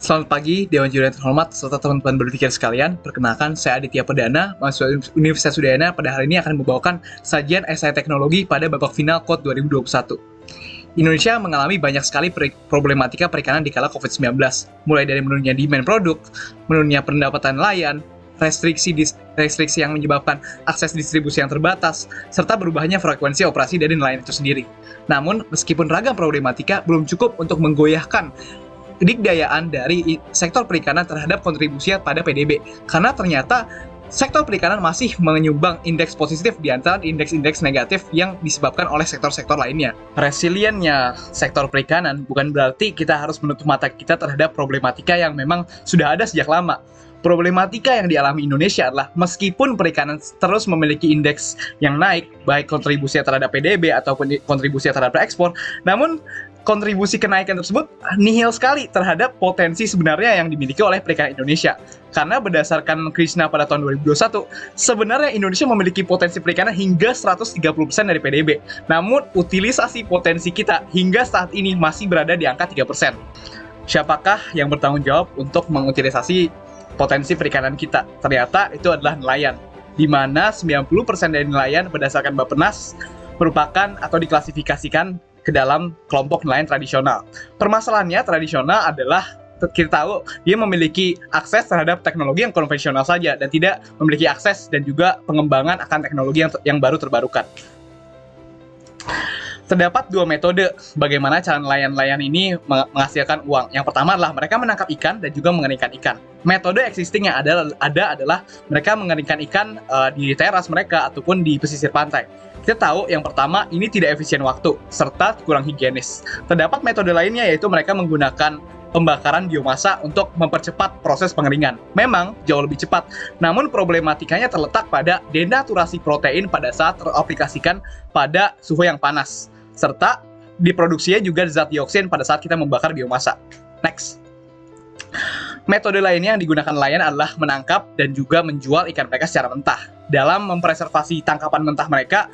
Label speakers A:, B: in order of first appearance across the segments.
A: Selamat pagi, Dewan Juri yang terhormat, serta teman-teman berpikir sekalian. Perkenalkan, saya Aditya Perdana, mahasiswa Universitas Udayana. Pada hari ini akan membawakan sajian esai teknologi pada babak final KOT 2021. Indonesia mengalami banyak sekali problematika perikanan di kala COVID-19, mulai dari menurunnya demand produk, menurunnya pendapatan nelayan, restriksi yang menyebabkan akses distribusi yang terbatas, serta berubahnya frekuensi operasi dari nelayan itu sendiri. Namun, meskipun ragam problematika, belum cukup untuk menggoyahkan kedikdayaan dari sektor perikanan terhadap kontribusinya pada PDB. Karena ternyata sektor perikanan masih menyumbang indeks positif di antara indeks-indeks negatif yang disebabkan oleh sektor-sektor lainnya. Resiliennya sektor perikanan bukan berarti kita harus menutup mata kita terhadap problematika yang memang sudah ada sejak lama. Problematika yang dialami Indonesia adalah meskipun perikanan terus memiliki indeks yang naik, baik kontribusinya terhadap PDB ataupun kontribusinya terhadap ekspor, namun kontribusi kenaikan tersebut nihil sekali terhadap potensi sebenarnya yang dimiliki oleh perikanan Indonesia. Karena berdasarkan Krishna pada tahun 2021, sebenarnya Indonesia memiliki potensi perikanan hingga 130% dari PDB. Namun, utilisasi potensi kita hingga saat ini masih berada di angka 3%. Siapakah yang bertanggung jawab untuk mengutilisasi potensi perikanan kita? Ternyata itu adalah nelayan, di mana 90% dari nelayan berdasarkan Bappenas merupakan atau diklasifikasikan ke dalam kelompok nelayan tradisional. Permasalahannya tradisional adalah kita tahu dia memiliki akses terhadap teknologi yang konvensional saja dan tidak memiliki akses dan juga pengembangan akan teknologi yang baru terbarukan. Terdapat dua metode bagaimana cara nelayan-nelayan ini menghasilkan uang. Yang pertama adalah mereka menangkap ikan dan juga mengeringkan ikan. Metode existing yang ada adalah mereka mengeringkan ikan di teras mereka ataupun di pesisir pantai. Kita tahu yang pertama ini tidak efisien waktu serta kurang higienis. Terdapat metode lainnya yaitu mereka menggunakan pembakaran biomasa untuk mempercepat proses pengeringan. Memang jauh lebih cepat, namun problematikanya terletak pada denaturasi protein pada saat teraplikasikan pada suhu yang panas, serta diproduksinya juga zat dioksin pada saat kita membakar biomasa. Next. Metode lainnya yang digunakan nelayan adalah menangkap dan juga menjual ikan mereka secara mentah. Dalam mempreservasi tangkapan mentah mereka,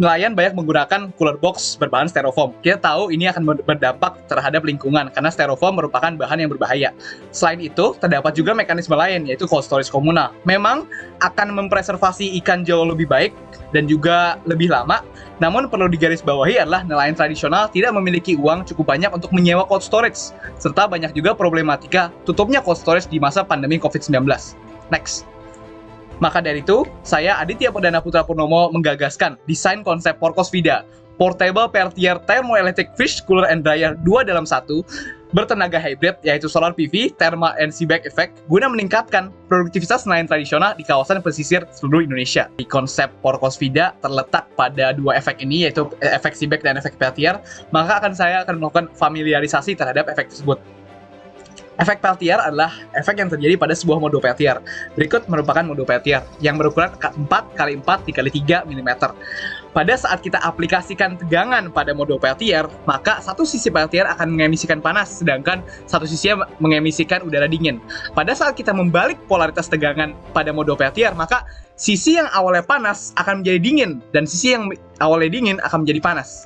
A: nelayan banyak menggunakan cooler box berbahan styrofoam. Kita tahu ini akan berdampak terhadap lingkungan karena styrofoam merupakan bahan yang berbahaya. Selain itu, terdapat juga mekanisme lain yaitu cold storage komunal. Memang akan mempreservasi ikan jauh lebih baik dan juga lebih lama, namun perlu digarisbawahi adalah nelayan tradisional tidak memiliki uang cukup banyak untuk menyewa cold storage, serta banyak juga problematika tutupnya cold storage di masa pandemi COVID-19. Next. Maka dari itu, saya Aditya Perdana Putra Purnomo menggagaskan desain konsep Porcos-Vida, Portable Per-Tier Thermoelectric Fish Cooler and Dryer 2 dalam 1, bertenaga hybrid yaitu solar PV, thermal and seaback effect, guna meningkatkan produktivitas nelayan tradisional di kawasan pesisir seluruh Indonesia. Di konsep Porcos-Vida terletak pada dua efek ini yaitu efek seaback dan efek Per-Tier, maka saya akan melakukan familiarisasi terhadap efek tersebut. Efek Peltier adalah efek yang terjadi pada sebuah mode Peltier. Berikut merupakan mode Peltier yang berukuran 4x4 x 3 mm. Pada saat kita aplikasikan tegangan pada mode Peltier, maka satu sisi Peltier akan mengemisikan panas, sedangkan satu sisi mengemisikan udara dingin. Pada saat kita membalik polaritas tegangan pada mode Peltier, maka sisi yang awalnya panas akan menjadi dingin, dan sisi yang awalnya dingin akan menjadi panas.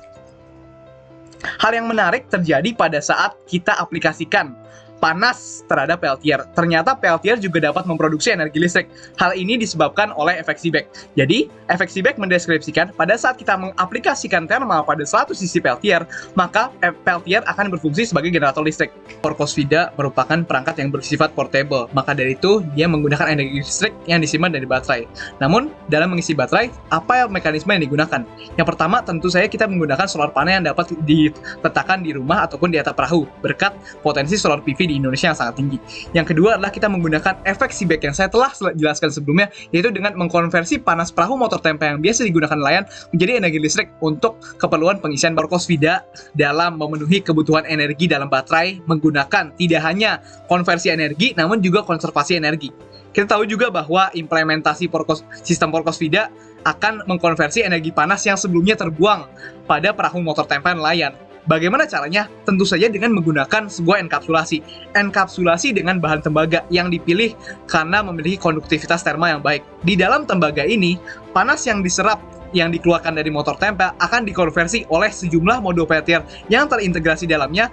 A: Hal yang menarik terjadi pada saat kita aplikasikan panas terhadap Peltier. Ternyata Peltier juga dapat memproduksi energi listrik. Hal ini disebabkan oleh efek seaback. Jadi, efek seaback mendeskripsikan pada saat kita mengaplikasikan thermal pada suatu sisi Peltier, maka Peltier akan berfungsi sebagai generator listrik. Porcos-Vida merupakan perangkat yang bersifat portable. Maka dari itu, dia menggunakan energi listrik yang disimpan dari baterai. Namun, dalam mengisi baterai, apa mekanisme yang digunakan? Yang pertama, tentu saja kita menggunakan solar panel yang dapat diletakkan di rumah ataupun di atap perahu, berkat potensi solar PV di Indonesia yang sangat tinggi. Yang kedua adalah kita menggunakan efek seaback yang saya telah jelaskan sebelumnya, yaitu dengan mengkonversi panas perahu motor tempe yang biasa digunakan nelayan menjadi energi listrik untuk keperluan pengisian Porcos-Vida dalam memenuhi kebutuhan energi dalam baterai menggunakan tidak hanya konversi energi namun juga konservasi energi. Kita tahu juga bahwa implementasi sistem Porcos-Vida akan mengkonversi energi panas yang sebelumnya terbuang pada perahu motor tempe nelayan. Bagaimana caranya? Tentu saja dengan menggunakan sebuah enkapsulasi. Enkapsulasi dengan bahan tembaga yang dipilih karena memiliki konduktivitas termal yang baik. Di dalam tembaga ini, panas yang diserap yang dikeluarkan dari motor tempe akan dikonversi oleh sejumlah modul Peltier yang terintegrasi dalamnya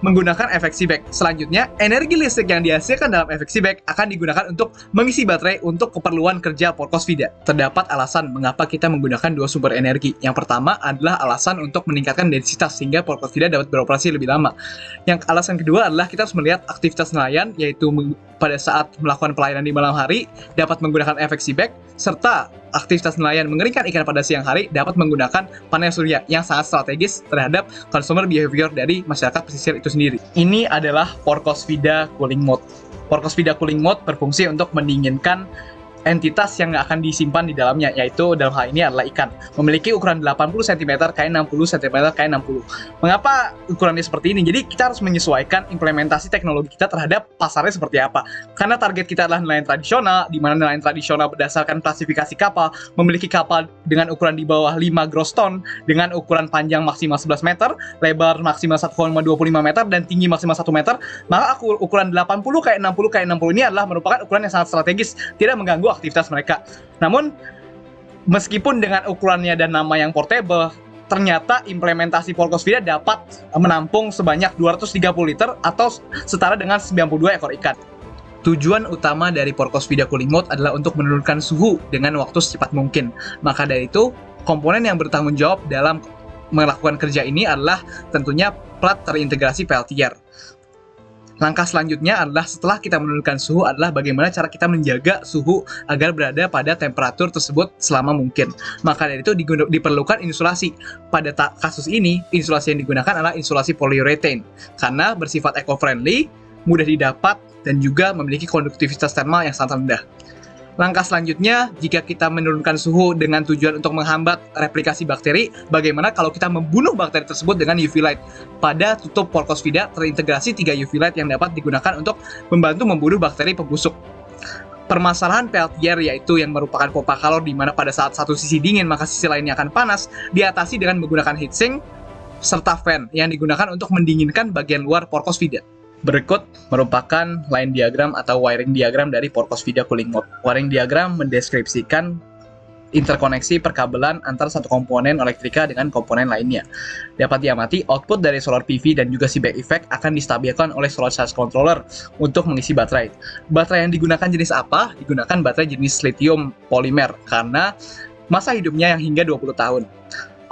A: menggunakan efek Seebeck. Selanjutnya, energi listrik yang dihasilkan dalam efek Seebeck akan digunakan untuk mengisi baterai untuk keperluan kerja Porcos-Vida. Terdapat alasan mengapa kita menggunakan dua sumber energi. Yang pertama adalah alasan untuk meningkatkan densitas sehingga Porcos-Vida dapat beroperasi lebih lama. Yang alasan kedua adalah kita harus melihat aktivitas nelayan, yaitu pada saat melakukan pelayanan di malam hari dapat menggunakan efek Seebeck, serta aktivitas nelayan mengeringkan ikan pada siang hari dapat menggunakan panel surya yang sangat strategis terhadap consumer behavior dari masyarakat pesisir itu sendiri. Ini adalah Porcos-Vida Cooling Mode. Porcos-Vida Cooling Mode berfungsi untuk mendinginkan entitas yang akan disimpan di dalamnya, yaitu dalam hal ini adalah ikan. Memiliki ukuran 80 cm x 60 cm x 60. Mengapa ukurannya seperti ini? Jadi kita harus menyesuaikan implementasi teknologi kita terhadap pasarnya seperti apa. Karena target kita adalah nelayan tradisional, di mana nelayan tradisional berdasarkan klasifikasi kapal, memiliki kapal dengan ukuran di bawah 5 gross ton, dengan ukuran panjang maksimal 11 meter, lebar maksimal 1,25 meter, dan tinggi maksimal 1 meter, maka ukuran 80 x 60 x 60 ini adalah merupakan ukuran yang sangat strategis, tidak mengganggu aktivitas mereka. Namun, meskipun dengan ukurannya dan nama yang portable, ternyata implementasi Porcos-Vida dapat menampung sebanyak 230 liter atau setara dengan 92 ekor ikan. Tujuan utama dari Porcos-Vida Cooling Mode adalah untuk menurunkan suhu dengan waktu secepat mungkin. Maka dari itu, komponen yang bertanggung jawab dalam melakukan kerja ini adalah tentunya plat terintegrasi Peltier. Langkah selanjutnya adalah setelah kita menurunkan suhu adalah bagaimana cara kita menjaga suhu agar berada pada temperatur tersebut selama mungkin. Maka dari itu diperlukan insulasi. Pada kasus ini, insulasi yang digunakan adalah insulasi polyurethane karena bersifat eco-friendly, mudah didapat, dan juga memiliki konduktivitas termal yang sangat rendah. Langkah selanjutnya, jika kita menurunkan suhu dengan tujuan untuk menghambat replikasi bakteri, bagaimana kalau kita membunuh bakteri tersebut dengan UV light? Pada tutup Porcos-Vida terintegrasi 3 UV light yang dapat digunakan untuk membantu membunuh bakteri pembusuk. Permasalahan Peltier, yaitu yang merupakan pompa kalor di mana pada saat satu sisi dingin maka sisi lainnya akan panas, diatasi dengan menggunakan heatsink serta fan yang digunakan untuk mendinginkan bagian luar Porcos-Vida. Berikut merupakan line diagram atau wiring diagram dari Porcos-Vida Cooling Mode. Wiring diagram mendeskripsikan interkoneksi perkabelan antara satu komponen elektrika dengan komponen lainnya. Dapat diamati, output dari solar PV dan juga Seebeck effect akan distabilkan oleh solar charge controller untuk mengisi baterai. Baterai yang digunakan jenis apa? Digunakan baterai jenis lithium polimer karena masa hidupnya yang hingga 20 tahun.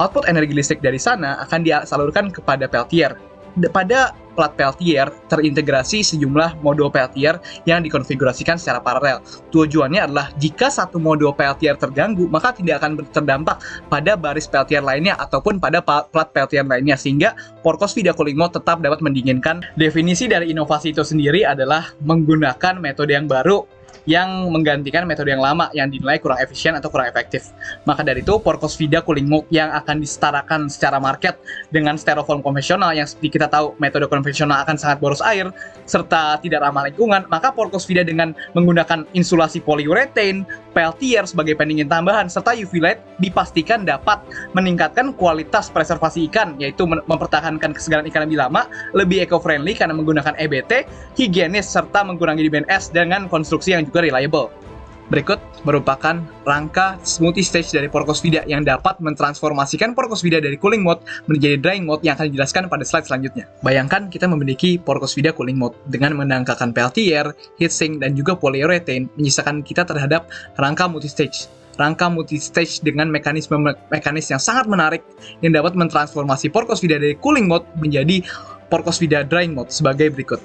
A: Output energi listrik dari sana akan disalurkan kepada Peltier. Pada plat Peltier terintegrasi sejumlah modul Peltier yang dikonfigurasikan secara paralel. Tujuannya adalah jika satu modul Peltier terganggu, maka tidak akan terdampak pada baris Peltier lainnya ataupun pada plat Peltier lainnya, sehingga Porcos-Vida Cooling Mode tetap dapat mendinginkan. Definisi dari inovasi itu sendiri adalah menggunakan metode yang baru yang menggantikan metode yang lama yang dinilai kurang efisien atau kurang efektif. Maka dari itu, Porcos-Vida Cooling Mode yang akan disetarakan secara market dengan styrofoam konvensional yang seperti kita tahu metode konvensional akan sangat boros air serta tidak ramah lingkungan, maka Porcos-Vida dengan menggunakan insulasi polyurethane, Peltier sebagai pendingin tambahan serta UV light dipastikan dapat meningkatkan kualitas preservasi ikan, yaitu mempertahankan kesegaran ikan lebih lama, lebih eco-friendly karena menggunakan EBT, higienis serta mengurangi DBNS dengan konstruksi yang juga reliable. Berikut merupakan rangka multi-stage dari Porcos-Vida yang dapat mentransformasikan Porcos-Vida dari cooling mode menjadi drying mode yang akan dijelaskan pada slide selanjutnya. Bayangkan kita memiliki Porcos-Vida cooling mode dengan menangkakan Peltier, heatsink, dan juga polyurethane menyisakan kita terhadap rangka multi-stage. Rangka multi-stage dengan mekanisme yang sangat menarik yang dapat mentransformasi Porcos-Vida dari cooling mode menjadi Porcos-Vida drying mode sebagai berikut.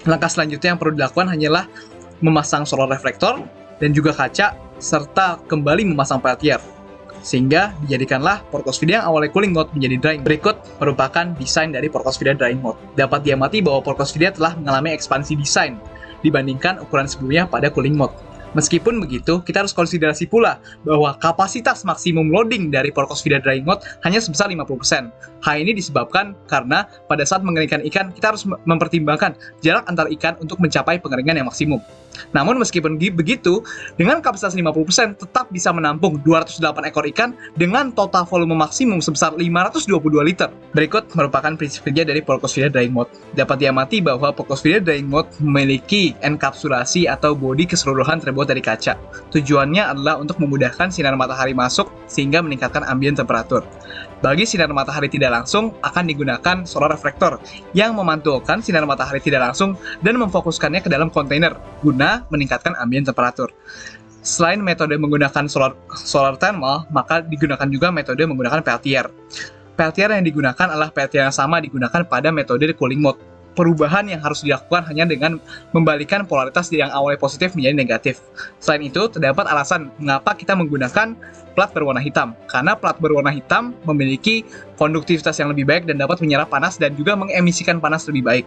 A: Langkah selanjutnya yang perlu dilakukan hanyalah memasang solar reflektor dan juga kaca, serta kembali memasang Peltier. Sehingga dijadikanlah Porcos-Vida yang awalnya cooling mode menjadi drying. Berikut merupakan desain dari Porcos-Vida drying mode. Dapat diamati bahwa Porcos-Vida telah mengalami ekspansi desain dibandingkan ukuran sebelumnya pada cooling mode. Meskipun begitu, kita harus konsiderasi pula bahwa kapasitas maksimum loading dari Porcos-Vida drying mode hanya sebesar 50%. Hal ini disebabkan karena pada saat mengeringkan ikan, kita harus mempertimbangkan jarak antar ikan untuk mencapai pengeringan yang maksimum. Namun meskipun begitu, dengan kapasitas 50% tetap bisa menampung 208 ekor ikan dengan total volume maksimum sebesar 522 liter. Berikut merupakan prinsip kerja dari Porcos-Vida drying mode. Dapat diamati bahwa Porcos-Vida drying mode memiliki enkapsulasi atau bodi keseluruhan turbo terbuat dari kaca. Tujuannya adalah untuk memudahkan sinar matahari masuk sehingga meningkatkan ambient temperatur. Bagi sinar matahari tidak langsung, akan digunakan solar reflector yang memantulkan sinar matahari tidak langsung dan memfokuskannya ke dalam kontainer guna meningkatkan ambient temperatur. Selain metode menggunakan solar thermal, maka digunakan juga metode menggunakan Peltier. Peltier yang digunakan adalah Peltier yang sama digunakan pada metode cooling mode. Perubahan yang harus dilakukan hanya dengan membalikan polaritas yang awalnya positif menjadi negatif. Selain itu, terdapat alasan mengapa kita menggunakan plat berwarna hitam. Karena plat berwarna hitam memiliki konduktivitas yang lebih baik dan dapat menyerap panas dan juga mengemisikan panas lebih baik.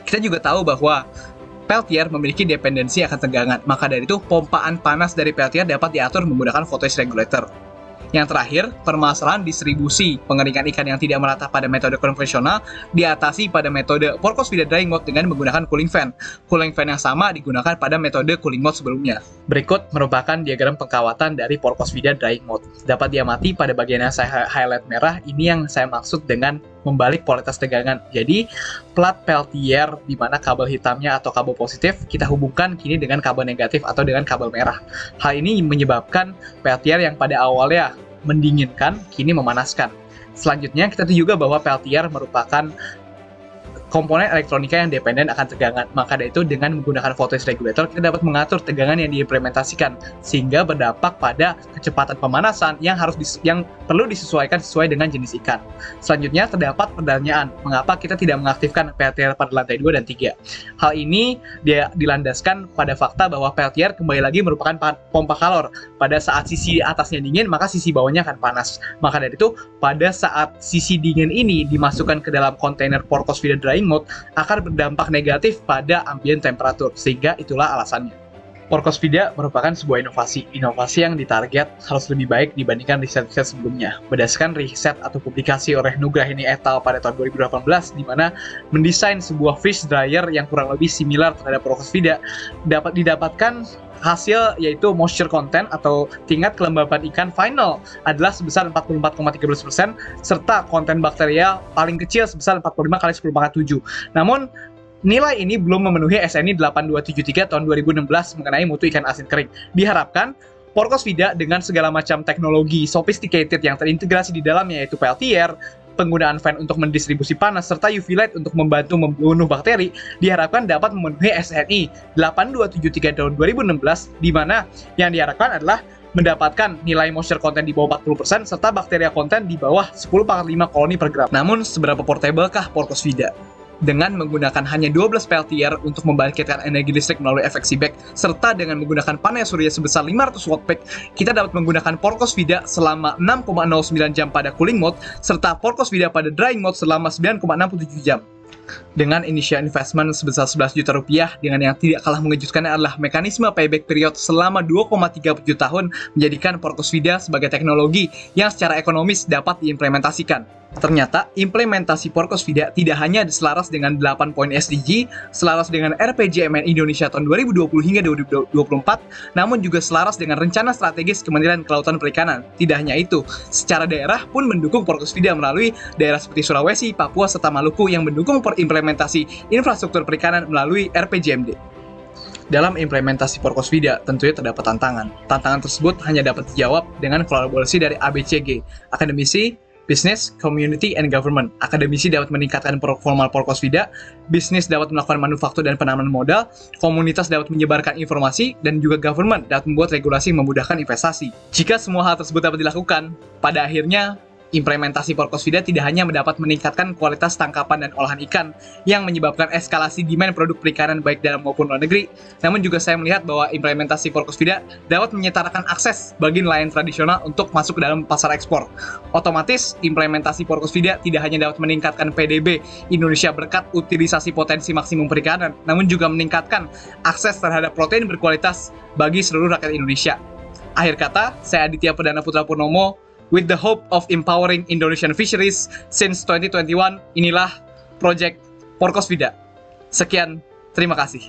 A: Kita juga tahu bahwa Peltier memiliki dependensi akan tegangan, maka dari itu pompaan panas dari Peltier dapat diatur menggunakan voltage regulator. Yang terakhir, permasalahan distribusi pengeringan ikan yang tidak merata pada metode konvensional diatasi pada metode Porcos-Vida drying mode dengan menggunakan cooling fan. Cooling fan yang sama digunakan pada metode cooling mode sebelumnya. Berikut merupakan diagram pengkawatan dari Porcos-Vida drying mode. Dapat diamati pada bagian yang saya highlight merah, ini yang saya maksud dengan membalik polaritas tegangan. Jadi, plat Peltier di mana kabel hitamnya atau kabel positif kita hubungkan kini dengan kabel negatif atau dengan kabel merah. Hal ini menyebabkan Peltier yang pada awalnya mendinginkan kini memanaskan. Selanjutnya, kita tahu juga bahwa Peltier merupakan komponen elektronika yang dependen akan tegangan. Maka dari itu, dengan menggunakan voltage regulator, kita dapat mengatur tegangan yang diimplementasikan sehingga berdampak pada kecepatan pemanasan yang perlu disesuaikan sesuai dengan jenis ikan. Selanjutnya, terdapat pertanyaan, mengapa kita tidak mengaktifkan Peltier pada lantai 2 dan 3? Hal ini dilandaskan pada fakta bahwa Peltier kembali lagi merupakan pompa kalor. Pada saat sisi atasnya dingin, maka sisi bawahnya akan panas. Maka dari itu, pada saat sisi dingin ini dimasukkan ke dalam kontainer Porcos-Vida drying mode, akan berdampak negatif pada ambient temperatur, sehingga itulah alasannya. Porcos-Vida merupakan sebuah inovasi yang ditarget harus lebih baik dibandingkan riset-riset sebelumnya. Berdasarkan riset atau publikasi oleh Nugrahini et al. Pada tahun 2018, di mana mendesain sebuah fish dryer yang kurang lebih similar terhadap Porcos-Vida, dapat didapatkan hasil yaitu moisture content atau tingkat kelembaban ikan final adalah sebesar 44,13%, serta konten bakterial paling kecil sebesar 45 kali 10 pangkat 7. Namun, nilai ini belum memenuhi SNI 8273 tahun 2016 mengenai mutu ikan asin kering. Diharapkan, Porcos-Vida dengan segala macam teknologi sophisticated yang terintegrasi di dalamnya yaitu Peltier, penggunaan fan untuk mendistribusi panas, serta UV light untuk membantu membunuh bakteri, diharapkan dapat memenuhi SNI 8273 tahun 2016, di mana yang diharapkan adalah mendapatkan nilai moisture content di bawah 40%, serta bakteria content di bawah 10,5 koloni per gram. Namun, seberapa portable-kah Porcos-Vida? Dengan menggunakan hanya 12 Peltier untuk membangkitkan energi listrik melalui efek Seebeck, serta dengan menggunakan panel surya sebesar 500 watt peak, kita dapat menggunakan Porcos-Vida selama 6,09 jam pada cooling mode, serta Porcos-Vida pada drying mode selama 9,67 jam. Dengan initial investment sebesar 11 juta rupiah, dengan yang tidak kalah mengejutkan adalah mekanisme payback period selama 2,37 tahun menjadikan Porcos-Vida sebagai teknologi yang secara ekonomis dapat diimplementasikan. Ternyata, implementasi Porcos-Vida tidak hanya selaras dengan 8 poin SDG, selaras dengan RPJMN Indonesia tahun 2020 hingga 2024, namun juga selaras dengan rencana strategis Kementerian Kelautan Perikanan. Tidak hanya itu, secara daerah pun mendukung Porcos-Vida melalui daerah seperti Sulawesi, Papua, serta Maluku yang mendukung implementasi infrastruktur perikanan melalui RPJMD. Dalam implementasi Porcos-Vida tentunya terdapat tantangan. Tantangan tersebut hanya dapat dijawab dengan kolaborasi dari ABCG, akademisi, Business, Community, and Government. Akademisi dapat meningkatkan performa Porcos-Vida, bisnis dapat melakukan manufaktur dan penanaman modal, komunitas dapat menyebarkan informasi, dan juga government dapat membuat regulasi yang memudahkan investasi. Jika semua hal tersebut dapat dilakukan, pada akhirnya implementasi Porcos-Vida tidak hanya mendapat meningkatkan kualitas tangkapan dan olahan ikan yang menyebabkan eskalasi demand produk perikanan baik dalam maupun luar negeri, namun juga saya melihat bahwa implementasi Porcos-Vida dapat menyetarakan akses bagi nelayan tradisional untuk masuk ke dalam pasar ekspor. Otomatis, implementasi Porcos-Vida tidak hanya dapat meningkatkan PDB Indonesia berkat utilisasi potensi maksimum perikanan, namun juga meningkatkan akses terhadap protein berkualitas bagi seluruh rakyat Indonesia. Akhir kata, saya Aditya Perdana Putra Purnomo, with the hope of empowering Indonesian fisheries since 2021, inilah Project Porcos-Vida. Sekian, terima kasih.